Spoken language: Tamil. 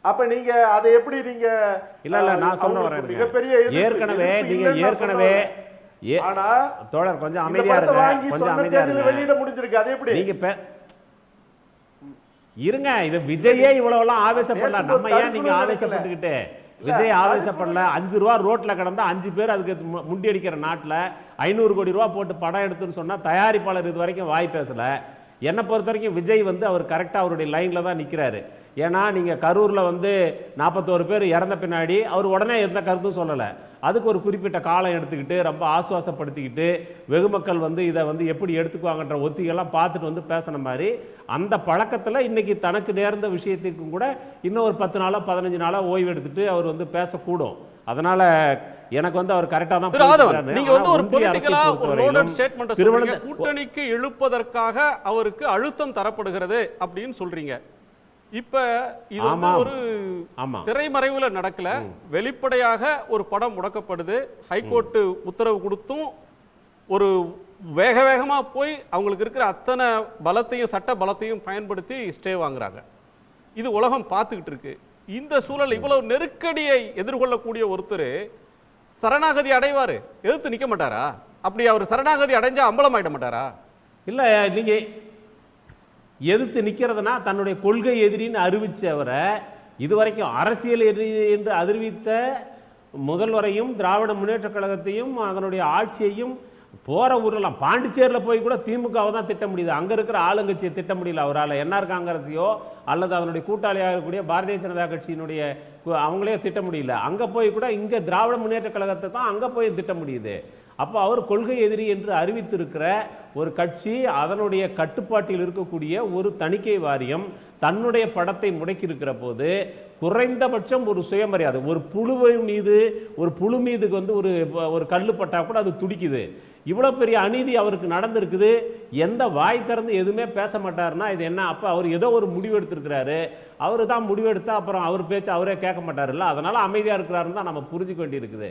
அப்ப நீங்க அதை எப்படி நீங்க இல்ல நான் சொல்ல வரேன். ஏற்கனவே ஆனா தோழர் கொஞ்சம் அமைதியா இருங்க, கொஞ்சம் அமைதியா இருங்க. வெளியிட முடிஞ்சிருக்கு. அது எப்படி நீங்க இருங்க, இது விஜயே இவ்வளவுலாம் ஆவேசப்படல. நம்ம ஏன் நீங்க ஆவேசப்பட்டுக்கிட்டு? விஜய் ஆவேசப்படல. 5 ரூபா ரோட்ல கிடந்தா 5 பேர் அதுக்கு முண்டி அடிக்கிற நாட்டில் 500 கோடி ரூபா போட்டு படம் எடுத்துன்னு சொன்னா தயாரிப்பாளர் இது வரைக்கும் வாய் பேசல. என்னை பொறுத்த வரைக்கும் விஜய் அவர் கரெக்டாக அவருடைய லைனில் தான் நிற்கிறாரு. ஏன்னா நீங்கள் கரூரில் 41 பேர் இறந்த பின்னாடி அவர் உடனே எந்த கருத்தும் சொல்லலை. அதுக்கு ஒரு குறிப்பிட்ட காலம் எடுத்துக்கிட்டு ரொம்ப ஆசுவாசப்படுத்திக்கிட்டு வெகுமக்கள் இதை எப்படி எடுத்துக்குவாங்கன்ற ஒத்திகெல்லாம் பார்த்துட்டு பேசின மாதிரி அந்த பழக்கத்தில் இன்னைக்கு தனக்கு நேர்ந்த விஷயத்திற்கும் கூட இன்னும் ஒரு 10 நாளோ 15 நாளோ ஓய்வு எடுத்துட்டு அவர் பேசக்கூடும். அதனால எனக்கு அவர் கரெக்டா தான். நீங்க ஒரு பொலிட்டிக்கலா ஒரு லோடட் ஸ்டேட்மென்ட் சொல்றீங்க, கூட்டணிக்கு இழுப்பதற்காக அவருக்கு அழுத்தம் தரப்படுகிறது அப்படின்னு சொல்றீங்க. இப்ப இது ஒரு திரைமறைவுல நடக்கல, வெளிப்படையாக ஒரு படம் முடக்கப்படுது. ஹைகோர்ட் உத்தரவு கொடுத்தும் ஒரு வேக வேகமா போய் அவங்களுக்கு இருக்கிற அத்தனை பலத்தையும் சட்ட பலத்தையும் பயன்படுத்தி ஸ்டே வாங்குறாங்க. இது உலகம் பார்த்துக்கிட்டு இருக்கு. இந்த சூழல் இவ்வளவு நெருக்கடியை எதிர்கொள்ளக்கூடிய ஒருத்தர் சரணாகதி அடைவாரு, எதிர்த்து நிக்க மாட்டாரா? அப்படி அவர் சரணாகதி அடைஞ்சா அம்பலம் ஆயிட மாட்டாரா? இல்ல, நீங்க எதிர்த்து நிக்கிறதுனா தன்னுடைய கொள்கை எதிரின்னு அறிவிச்சவரை இதுவரைக்கும் அரசியல் எதிரி என்று அறிவித்த முதல்வரையும் திராவிட முன்னேற்ற கழகத்தையும் அதனுடைய ஆட்சியையும் போற ஊரெல்லாம் பாண்டிச்சேரியில் போய் கூட திமுகவை தான் திட்ட முடியுது. அங்க இருக்கிற ஆளுங்கட்சியை திட்ட முடியல அவரால். என்ஆர் காங்கிரஸையோ அல்லது அதனுடைய கூட்டாளியாக இருக்கக்கூடிய பாரதிய ஜனதா கட்சியினுடைய அவங்களே திட்ட முடியல. அங்க போய் கூட இங்க திராவிட முன்னேற்ற கழகத்தை தான் அங்க போய் திட்ட முடியுது. அப்போ அவர் கொள்கை எதிரி என்று அறிவித்திருக்கிற ஒரு கட்சி, அதனுடைய கட்டுப்பாட்டில் இருக்கக்கூடிய ஒரு தணிக்கை வாரியம் தன்னுடைய படத்தை முடக்கியிருக்கிற போது குறைந்தபட்சம் ஒரு சுயமரியாதை, ஒரு புழு மீதுக்கு ஒரு கல்லு பட்டா கூட அது துடிக்குது. இவ்வளோ பெரிய அநீதி அவருக்கு நடந்திருக்குது. எந்த வாய் திறந்து எதுவுமே பேச மாட்டாருன்னா இது என்ன? அப்போ அவர் ஏதோ ஒரு முடிவு எடுத்திருக்கிறாரு. அவர் தான் முடிவெடுத்தா அப்புறம் அவர் பேச்சு அவரே கேட்க மாட்டாருல்ல. அதனால அமைதியாக இருக்கிறாருன்னு தான் நம்ம புரிஞ்சுக்க வேண்டி இருக்குது.